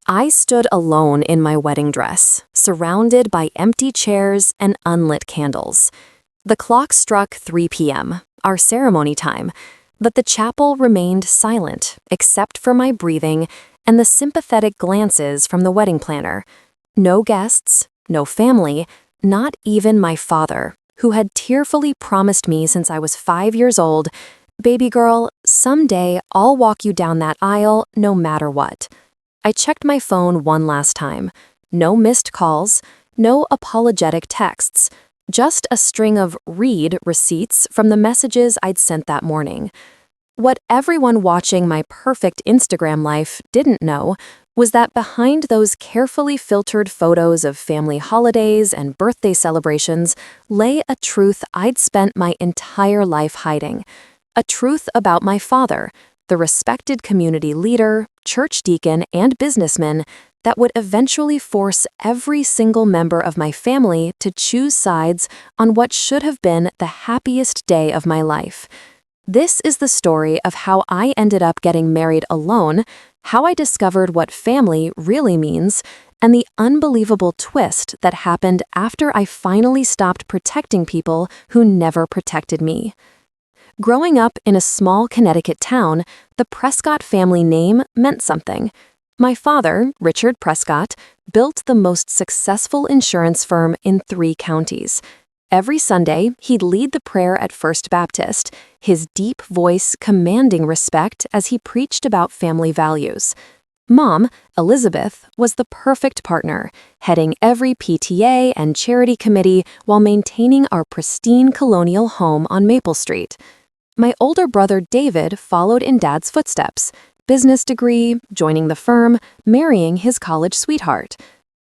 I stood alone in my wedding dress, surrounded by empty chairs and unlit candles. The clock struck 3 p.m., our ceremony time, but the chapel remained silent except for my breathing and the sympathetic glances from the wedding planner. No guests, no family, not even my father, who had tearfully promised me since I was 5 years old, "Baby girl, someday I'll walk you down that aisle no matter what." I checked my phone one last time. No missed calls, no apologetic texts, just a string of read receipts from the messages I'd sent that morning. What everyone watching my perfect Instagram life didn't know was that behind those carefully filtered photos of family holidays and birthday celebrations lay a truth I'd spent my entire life hiding. A truth about my father, the respected community leader, church deacon, and businessman that would eventually force every single member of my family to choose sides on what should have been the happiest day of my life. This is the story of how I ended up getting married alone, how I discovered what family really means, and the unbelievable twist that happened after I finally stopped protecting people who never protected me. Growing up in a small Connecticut town, the Prescott family name meant something. My father, Richard Prescott, built the most successful insurance firm in 3 counties. Every Sunday, he'd lead the prayer at First Baptist, his deep voice commanding respect as he preached about family values. Mom, Elizabeth, was the perfect partner, heading every PTA and charity committee while maintaining our pristine colonial home on Maple Street. My older brother David followed in Dad's footsteps, business degree, joining the firm, marrying his college sweetheart.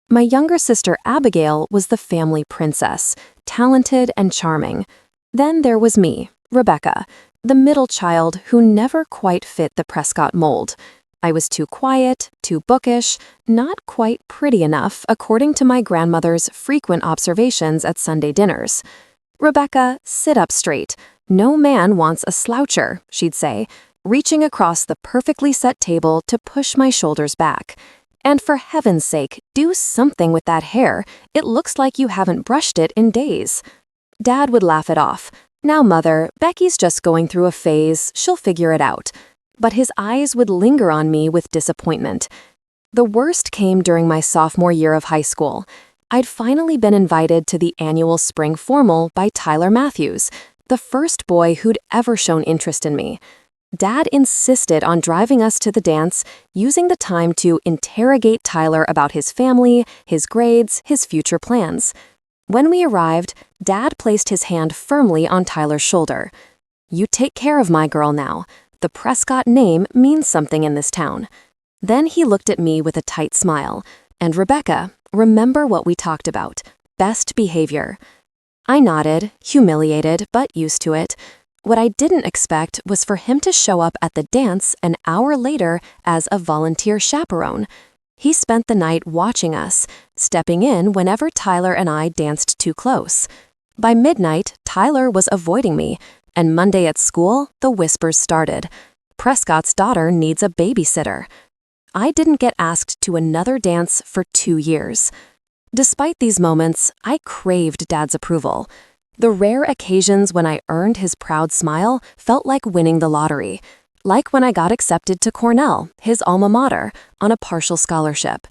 My younger sister Abigail was the family princess, talented and charming. Then there was me, Rebecca, the middle child who never quite fit the Prescott mold. I was too quiet, too bookish, not quite pretty enough, according to my grandmother's frequent observations at Sunday dinners. "Rebecca, sit up straight. No man wants a sloucher," she'd say, reaching across the perfectly set table to push my shoulders back. "And for heaven's sake, do something with that hair. It looks like you haven't brushed it in days." Dad would laugh it off. "Now, Mother, Becky's just going through a phase. She'll figure it out." But his eyes would linger on me with disappointment. The worst came during my sophomore year of high school. I'd finally been invited to the annual spring formal by Tyler Matthews, the first boy who'd ever shown interest in me. Dad insisted on driving us to the dance, using the time to interrogate Tyler about his family, his grades, his future plans. When we arrived, Dad placed his hand firmly on Tyler's shoulder. "You take care of my girl now. The Prescott name means something in this town." Then he looked at me with a tight smile. "And Rebecca, remember what we talked about. Best behavior." I nodded, humiliated, but used to it. What I didn't expect was for him to show up at the dance an hour later as a volunteer chaperone. He spent the night watching us, stepping in whenever Tyler and I danced too close. By midnight, Tyler was avoiding me, and Monday at school, the whispers started. "Prescott's daughter needs a babysitter." I didn't get asked to another dance for 2 years. Despite these moments, I craved Dad's approval. The rare occasions when I earned his proud smile felt like winning the lottery, like when I got accepted to Cornell, his alma mater, on a partial scholarship.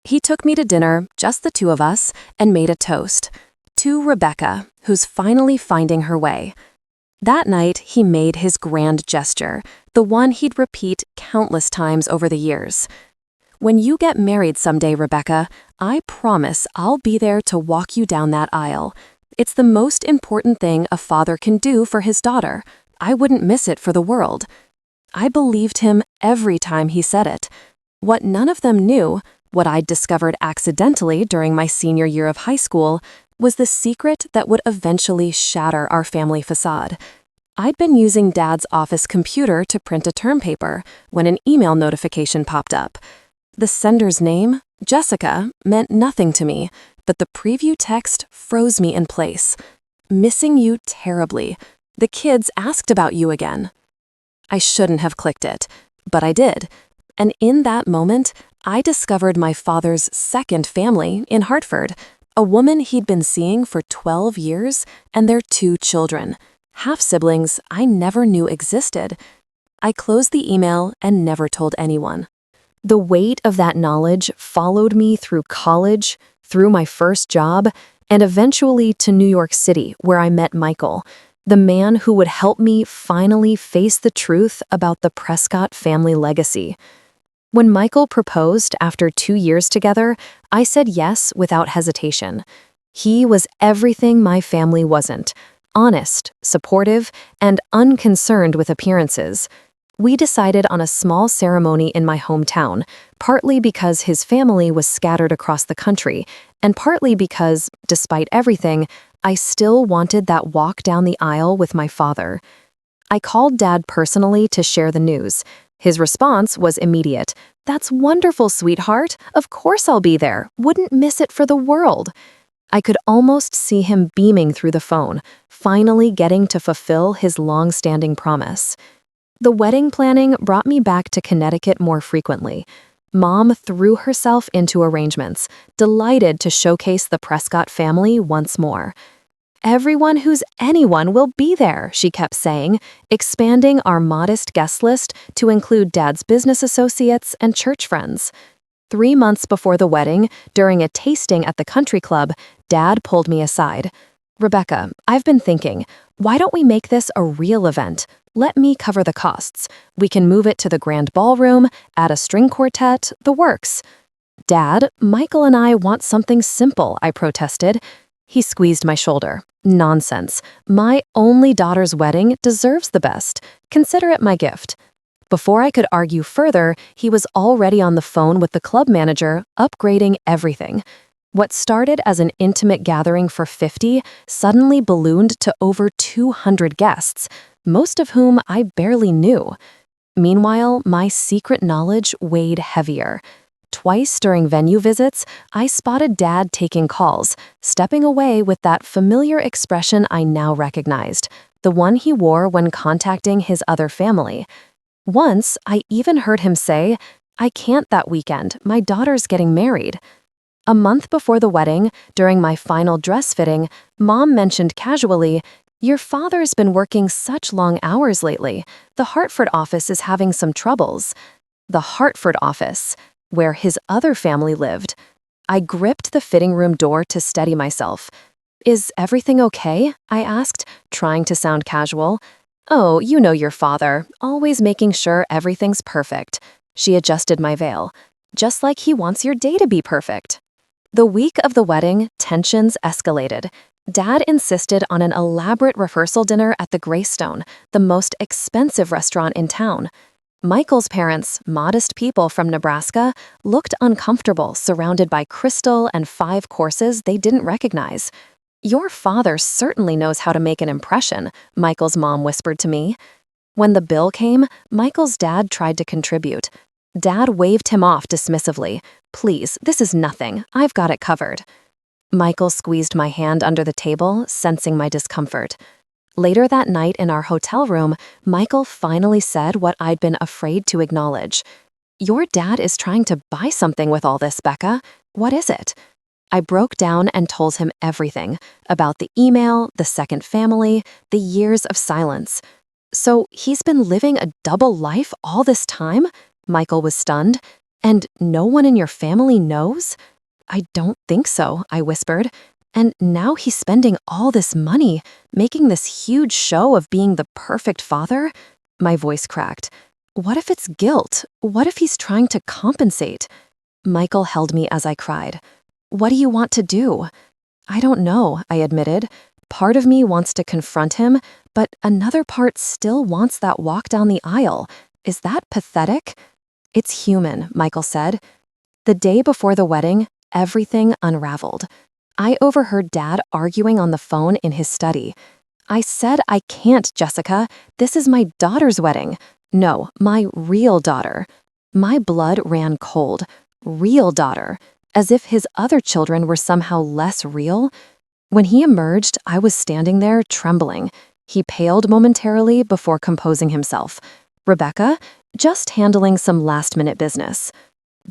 He took me to dinner, just the 2 of us, and made a toast. To Rebecca, who's finally finding her way. That night, he made his grand gesture, the one he'd repeat countless times over the years. "When you get married someday, Rebecca, I promise I'll be there to walk you down that aisle. It's the most important thing a father can do for his daughter. I wouldn't miss it for the world." I believed him every time he said it. What none of them knew, what I'd discovered accidentally during my senior year of high school, was the secret that would eventually shatter our family facade. I'd been using Dad's office computer to print a term paper when an email notification popped up. The sender's name, Jessica, meant nothing to me, but the preview text froze me in place. "Missing you terribly. The kids asked about you again." I shouldn't have clicked it, but I did. And in that moment, I discovered my father's second family in Hartford, a woman he'd been seeing for 12 years and their 2 children, half-siblings I never knew existed. I closed the email and never told anyone. The weight of that knowledge followed me through college, through my first job, and eventually to New York City, where I met Michael, the man who would help me finally face the truth about the Prescott family legacy. When Michael proposed after 2 years together, I said yes without hesitation. He was everything my family wasn't: honest, supportive, and unconcerned with appearances. We decided on a small ceremony in my hometown, partly because his family was scattered across the country, and partly because, despite everything, I still wanted that walk down the aisle with my father. I called Dad personally to share the news. His response was immediate. "That's wonderful, sweetheart. Of course I'll be there. Wouldn't miss it for the world." I could almost see him beaming through the phone, finally getting to fulfill his long-standing promise. The wedding planning brought me back to Connecticut more frequently. Mom threw herself into arrangements, delighted to showcase the Prescott family once more. "Everyone who's anyone will be there," she kept saying, expanding our modest guest list to include Dad's business associates and church friends. 3 months before the wedding, during a tasting at the country club, Dad pulled me aside. "Rebecca, I've been thinking, why don't we make this a real event? Let me cover the costs. We can move it to the grand ballroom, add a string quartet, the works." "Dad, Michael and I want something simple," I protested. He squeezed my shoulder. "Nonsense. My only daughter's wedding deserves the best. Consider it my gift." Before I could argue further, he was already on the phone with the club manager, upgrading everything. What started as an intimate gathering for 50 suddenly ballooned to over 200 guests, most of whom I barely knew. Meanwhile, my secret knowledge weighed heavier. Twice during venue visits, I spotted Dad taking calls, stepping away with that familiar expression I now recognized, the one he wore when contacting his other family. Once, I even heard him say, "I can't that weekend, my daughter's getting married." A month before the wedding, during my final dress fitting, Mom mentioned casually, "Your father's been working such long hours lately. The Hartford office is having some troubles." The Hartford office, where his other family lived. I gripped the fitting room door to steady myself. "Is everything okay?" I asked, trying to sound casual. "Oh, you know your father, always making sure everything's perfect." She adjusted my veil. "Just like he wants your day to be perfect." The week of the wedding, tensions escalated. Dad insisted on an elaborate rehearsal dinner at the Greystone, the most expensive restaurant in town. Michael's parents, modest people from Nebraska, looked uncomfortable surrounded by crystal and 5 courses they didn't recognize. "Your father certainly knows how to make an impression," Michael's mom whispered to me. When the bill came, Michael's dad tried to contribute. Dad waved him off dismissively. "Please, this is nothing. I've got it covered." Michael squeezed my hand under the table, sensing my discomfort. Later that night in our hotel room, Michael finally said what I'd been afraid to acknowledge. "Your dad is trying to buy something with all this, Becca. What is it?" I broke down and told him everything about the email, the second family, the years of silence. "So he's been living a double life all this time?" Michael was stunned. "And no one in your family knows?" "I don't think so," I whispered. "And now he's spending all this money, making this huge show of being the perfect father?" My voice cracked. "What if it's guilt? What if he's trying to compensate?" Michael held me as I cried. "What do you want to do?" "I don't know," I admitted. "Part of me wants to confront him, but another part still wants that walk down the aisle. Is that pathetic?" "It's human," Michael said. The day before the wedding, everything unraveled. I overheard Dad arguing on the phone in his study. "I said I can't, Jessica. This is my daughter's wedding. No, my real daughter." My blood ran cold. Real daughter. As if his other children were somehow less real. When he emerged, I was standing there trembling. He paled momentarily before composing himself. "Rebecca, just handling some last-minute business."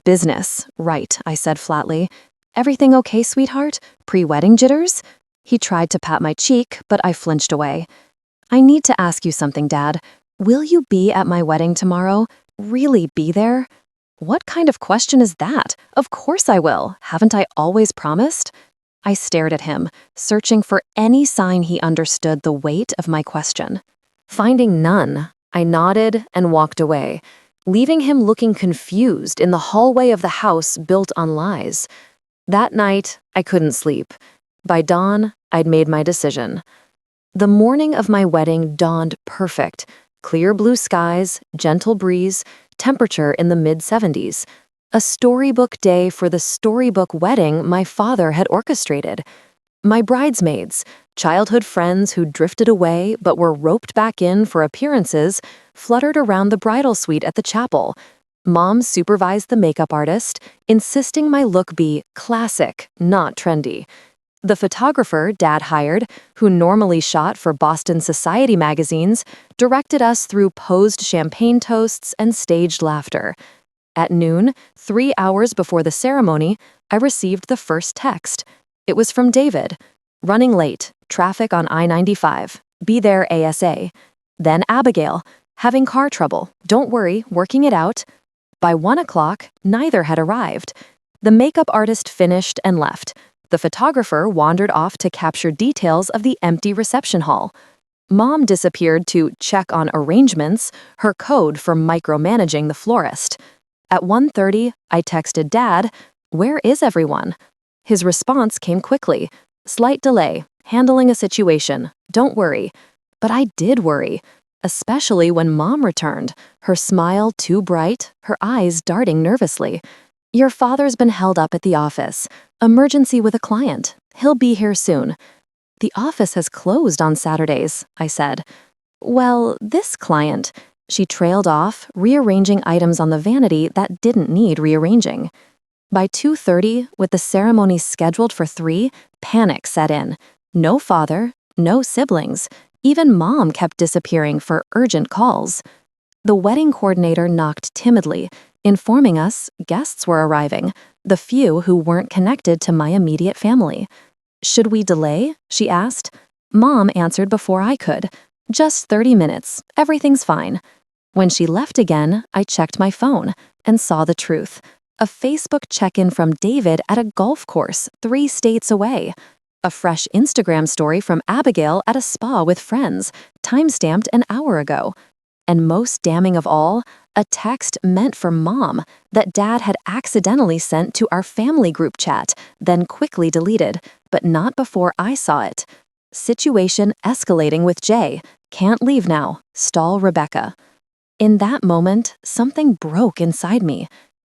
Business, right, I said flatly. Everything okay, sweetheart? Pre-wedding jitters? He tried to pat my cheek, but I flinched away. I need to ask you something, Dad. Will you be at my wedding tomorrow? Really be there? What kind of question is that? Of course I will. Haven't I always promised? I stared at him, searching for any sign he understood the weight of my question. Finding none, I nodded and walked away, leaving him looking confused in the hallway of the house built on lies. That night, I couldn't sleep. By dawn, I'd made my decision. The morning of my wedding dawned perfect. Clear blue skies, gentle breeze, temperature in the mid-70s. A storybook day for the storybook wedding my father had orchestrated. My bridesmaids, childhood friends who drifted away but were roped back in for appearances, fluttered around the bridal suite at the chapel. Mom supervised the makeup artist, insisting my look be classic, not trendy. The photographer Dad hired, who normally shot for Boston Society magazines, directed us through posed champagne toasts and staged laughter. At noon, 3 hours before the ceremony, I received the first text. It was from David. Running late, traffic on I-95. Be there ASA. Then Abigail. Having car trouble. Don't worry, working it out. By 1 o'clock, neither had arrived. The makeup artist finished and left. The photographer wandered off to capture details of the empty reception hall. Mom disappeared to check on arrangements, her code for micromanaging the florist. At 1:30, I texted Dad, "Where is everyone?" His response came quickly. "Slight delay, handling a situation, don't worry." But I did worry, especially when Mom returned, her smile too bright, her eyes darting nervously. "Your father's been held up at the office. Emergency with a client. He'll be here soon." "The office has closed on Saturdays," I said. "Well, this client." She trailed off, rearranging items on the vanity that didn't need rearranging. By 2:30, with the ceremony scheduled for 3, panic set in. No father, no siblings. Even Mom kept disappearing for urgent calls. The wedding coordinator knocked timidly, informing us guests were arriving, the few who weren't connected to my immediate family. "Should we delay?" she asked. Mom answered before I could. "Just 30 minutes. Everything's fine." When she left again, I checked my phone and saw the truth. A Facebook check-in from David at a golf course 3 states away. A fresh Instagram story from Abigail at a spa with friends, time-stamped an hour ago. And most damning of all, a text meant for Mom that Dad had accidentally sent to our family group chat, then quickly deleted, but not before I saw it. "Situation escalating with Jay. Can't leave now. Stall Rebecca." In that moment, something broke inside me.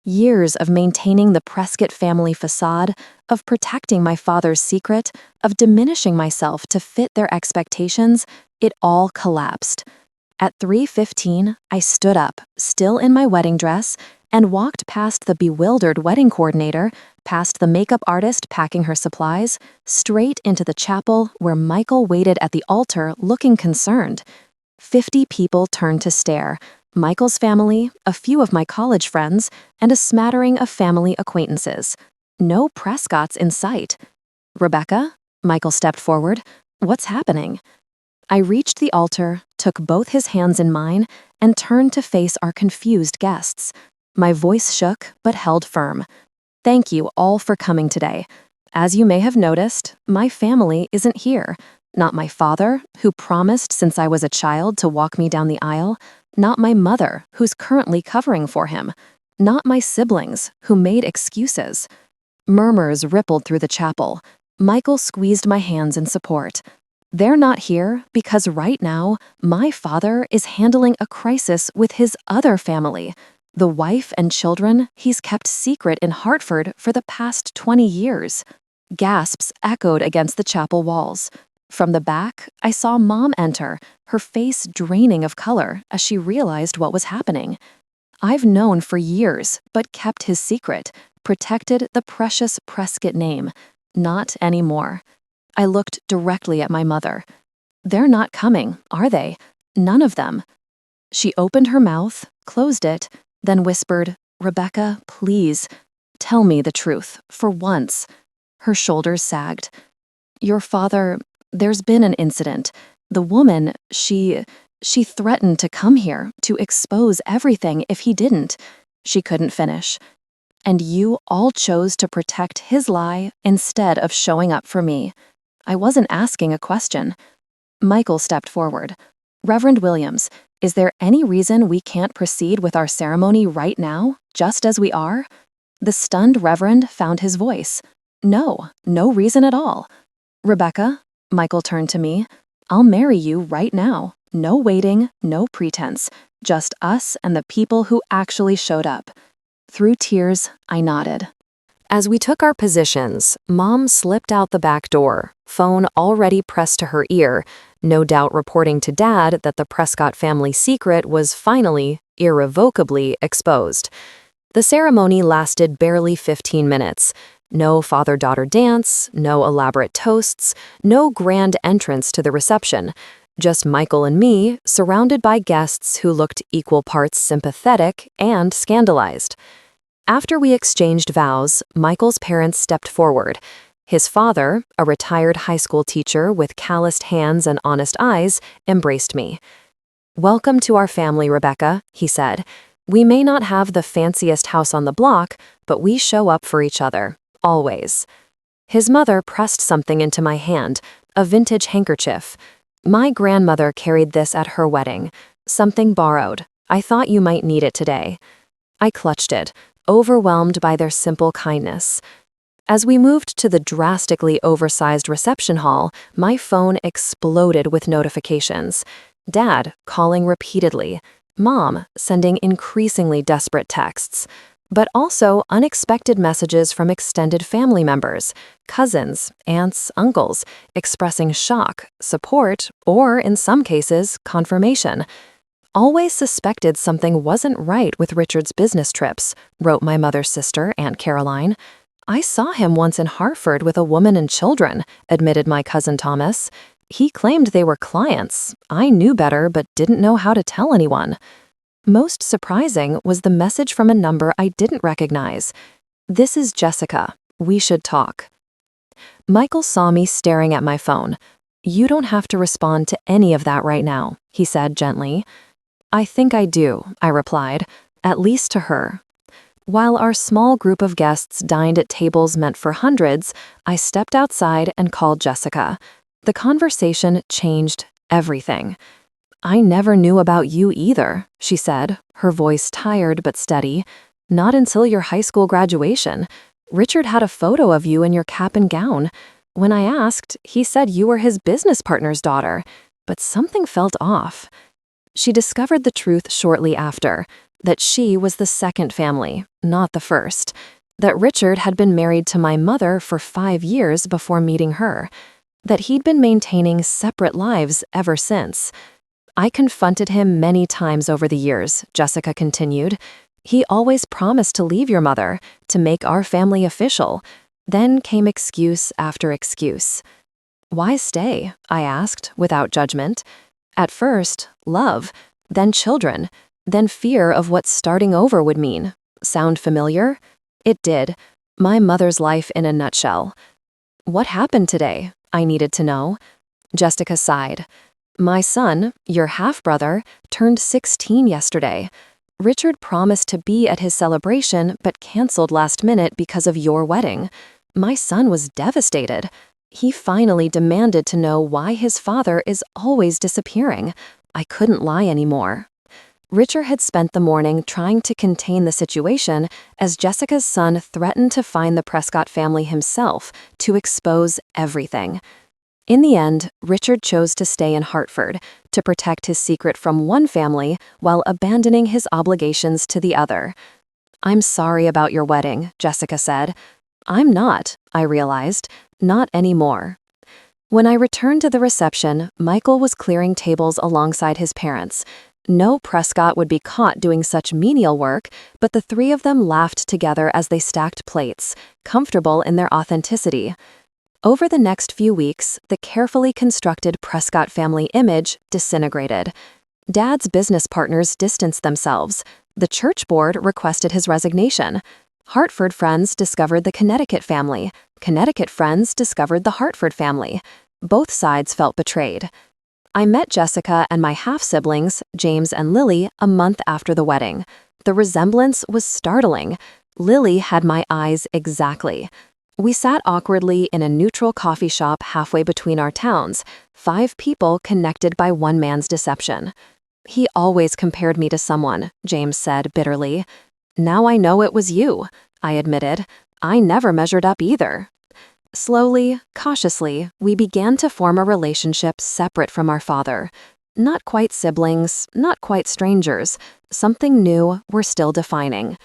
Years of maintaining the Prescott family facade, of protecting my father's secret, of diminishing myself to fit their expectations, it all collapsed. At 3:15, I stood up, still in my wedding dress, and walked past the bewildered wedding coordinator, past the makeup artist packing her supplies, straight into the chapel where Michael waited at the altar looking concerned. 50 people turned to stare. Michael's family, a few of my college friends, and a smattering of family acquaintances. No Prescotts in sight. "Rebecca?" Michael stepped forward. "What's happening?" I reached the altar, took both his hands in mine, and turned to face our confused guests. My voice shook, but held firm. "Thank you all for coming today. As you may have noticed, my family isn't here. Not my father, who promised since I was a child to walk me down the aisle. Not my mother, who's currently covering for him. Not my siblings, who made excuses." Murmurs rippled through the chapel. Michael squeezed my hands in support. "They're not here because right now, my father is handling a crisis with his other family, the wife and children he's kept secret in Hartford for the past 20 years. Gasps echoed against the chapel walls. From the back, I saw Mom enter, her face draining of color as she realized what was happening. I've known for years, but kept his secret, protected the precious Prescott name. Not anymore. I looked directly at my mother. "They're not coming, are they? None of them." She opened her mouth, closed it, then whispered, "Rebecca, please, tell me the truth, for once." Her shoulders sagged. "Your father, there's been an incident. The woman, she threatened to come here, to expose everything if he didn't." She couldn't finish. "And you all chose to protect his lie instead of showing up for me." I wasn't asking a question. Michael stepped forward. "Reverend Williams, is there any reason we can't proceed with our ceremony right now, just as we are?" The stunned Reverend found his voice. "No, no reason at all." "Rebecca," Michael turned to me, "I'll marry you right now. No waiting, no pretense. Just us and the people who actually showed up." Through tears, I nodded. As we took our positions, Mom slipped out the back door, phone already pressed to her ear, no doubt reporting to Dad that the Prescott family secret was finally, irrevocably exposed. The ceremony lasted barely 15 minutes. No father-daughter dance, no elaborate toasts, no grand entrance to the reception. Just Michael and me, surrounded by guests who looked equal parts sympathetic and scandalized. After we exchanged vows, Michael's parents stepped forward. His father, a retired high school teacher with calloused hands and honest eyes, embraced me. "Welcome to our family, Rebecca," he said. "We may not have the fanciest house on the block, but we show up for each other, always." His mother pressed something into my hand, a vintage handkerchief. "My grandmother carried this at her wedding. Something borrowed. I thought you might need it today." I clutched it, overwhelmed by their simple kindness. As we moved to the drastically oversized reception hall, my phone exploded with notifications. Dad calling repeatedly, Mom sending increasingly desperate texts, but also unexpected messages from extended family members, cousins, aunts, uncles, expressing shock, support, or in some cases, confirmation. "Always suspected something wasn't right with Richard's business trips," wrote my mother's sister, Aunt Caroline. "I saw him once in Hartford with a woman and children," admitted my cousin Thomas. "He claimed they were clients. I knew better but didn't know how to tell anyone." Most surprising was the message from a number I didn't recognize. "This is Jessica. We should talk." Michael saw me staring at my phone. "You don't have to respond to any of that right now," he said gently. "I think I do," I replied, "at least to her." While our small group of guests dined at tables meant for hundreds, I stepped outside and called Jessica. The conversation changed everything. "I never knew about you either," she said, her voice tired but steady. "Not until your high school graduation. Richard had a photo of you in your cap and gown. When I asked, he said you were his business partner's daughter, but something felt off." She discovered the truth shortly after, that she was the second family, not the first, that Richard had been married to my mother for 5 years before meeting her, that he'd been maintaining separate lives ever since. "I confronted him many times over the years," Jessica continued. "He always promised to leave your mother, to make our family official. Then came excuse after excuse." "Why stay?" I asked, without judgment. "At first, love, then children, then fear of what starting over would mean. Sound familiar?" It did. My mother's life in a nutshell. "What happened today?" I needed to know. Jessica sighed. "My son, your half-brother, turned 16 yesterday. Richard promised to be at his celebration but canceled last minute because of your wedding. My son was devastated. He finally demanded to know why his father is always disappearing. I couldn't lie anymore." Richard had spent the morning trying to contain the situation as Jessica's son threatened to find the Prescott family himself to expose everything. In the end, Richard chose to stay in Hartford to protect his secret from one family while abandoning his obligations to the other. "I'm sorry about your wedding," Jessica said. "I'm not," I realized, "not anymore." When I returned to the reception, Michael was clearing tables alongside his parents. No Prescott would be caught doing such menial work, but the three of them laughed together as they stacked plates, comfortable in their authenticity. Over the next few weeks, the carefully constructed Prescott family image disintegrated. Dad's business partners distanced themselves. The church board requested his resignation. Hartford friends discovered the Connecticut family. Connecticut friends discovered the Hartford family. Both sides felt betrayed. I met Jessica and my half-siblings, James and Lily, a month after the wedding. The resemblance was startling. Lily had my eyes exactly. We sat awkwardly in a neutral coffee shop halfway between our towns, 5 people connected by one man's deception. "He always compared me to someone," James said bitterly. "Now I know it was you," I admitted. "I never measured up either." Slowly, cautiously, we began to form a relationship separate from our father. Not quite siblings, not quite strangers. Something new we're still defining.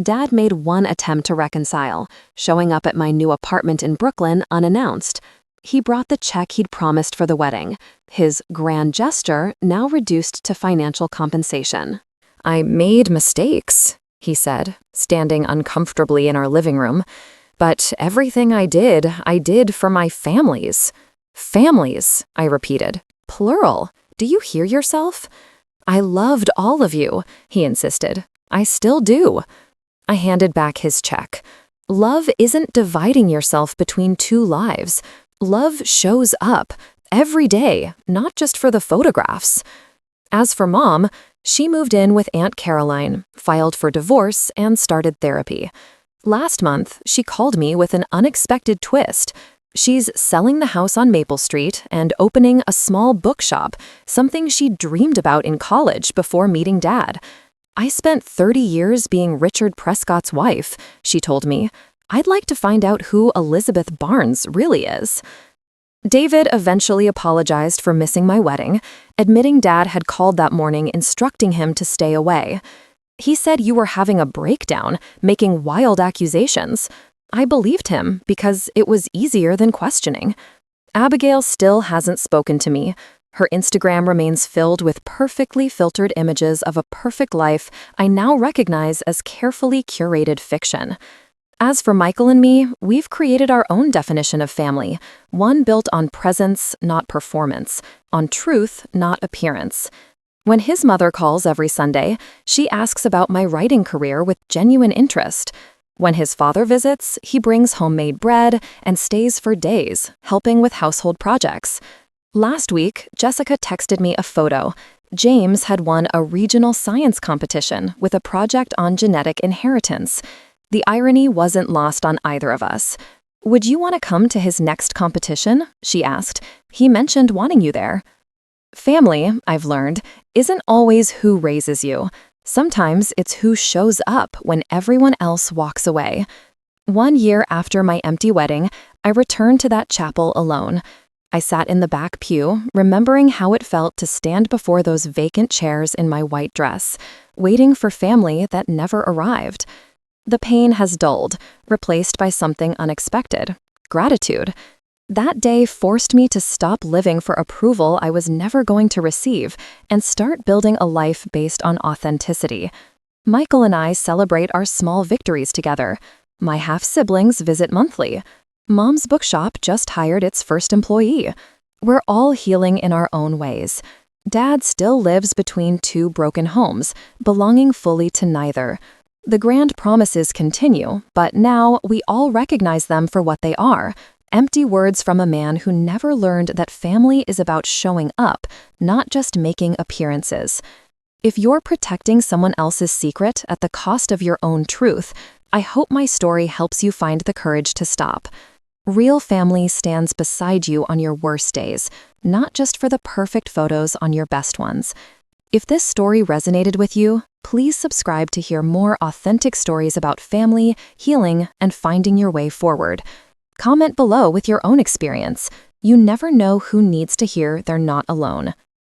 Dad made one attempt to reconcile, showing up at my new apartment in Brooklyn unannounced. He brought the check he'd promised for the wedding, his grand gesture now reduced to financial compensation. "I made mistakes," he said, standing uncomfortably in our living room. "But everything I did for my families." "Families," I repeated. "Plural. Do you hear yourself?" "I loved all of you," he insisted. "I still do." I handed back his check. Love isn't dividing yourself between 2 lives. Love shows up every day, not just for the photographs. As for Mom, she moved in with Aunt Caroline, filed for divorce, and started therapy. Last month, she called me with an unexpected twist. She's selling the house on Maple Street and opening a small bookshop, something she dreamed about in college before meeting Dad. "I spent 30 years being Richard Prescott's wife," she told me. "I'd like to find out who Elizabeth Barnes really is." David eventually apologized for missing my wedding, admitting Dad had called that morning instructing him to stay away. "He said you were having a breakdown, making wild accusations." I believed him because it was easier than questioning. Abigail still hasn't spoken to me. Her Instagram remains filled with perfectly filtered images of a perfect life I now recognize as carefully curated fiction. As for Michael and me, we've created our own definition of family, one built on presence, not performance, on truth, not appearance. When his mother calls every Sunday, she asks about my writing career with genuine interest. When his father visits, he brings homemade bread and stays for days, helping with household projects. Last week, Jessica texted me a photo. James had won a regional science competition with a project on genetic inheritance. The irony wasn't lost on either of us. "Would you want to come to his next competition?" she asked. "He mentioned wanting you there." Family, I've learned, isn't always who raises you. Sometimes it's who shows up when everyone else walks away. 1 year after my empty wedding, I returned to that chapel alone. I sat in the back pew, remembering how it felt to stand before those vacant chairs in my white dress, waiting for family that never arrived. The pain has dulled, replaced by something unexpected: gratitude. That day forced me to stop living for approval I was never going to receive and start building a life based on authenticity. Michael and I celebrate our small victories together. My half-siblings visit monthly. Mom's bookshop just hired its first employee. We're all healing in our own ways. Dad still lives between 2 broken homes, belonging fully to neither. The grand promises continue, but now we all recognize them for what they are: empty words from a man who never learned that family is about showing up, not just making appearances. If you're protecting someone else's secret at the cost of your own truth, I hope my story helps you find the courage to stop. Real family stands beside you on your worst days, not just for the perfect photos on your best ones. If this story resonated with you, please subscribe to hear more authentic stories about family, healing, and finding your way forward. Comment below with your own experience. You never know who needs to hear they're not alone.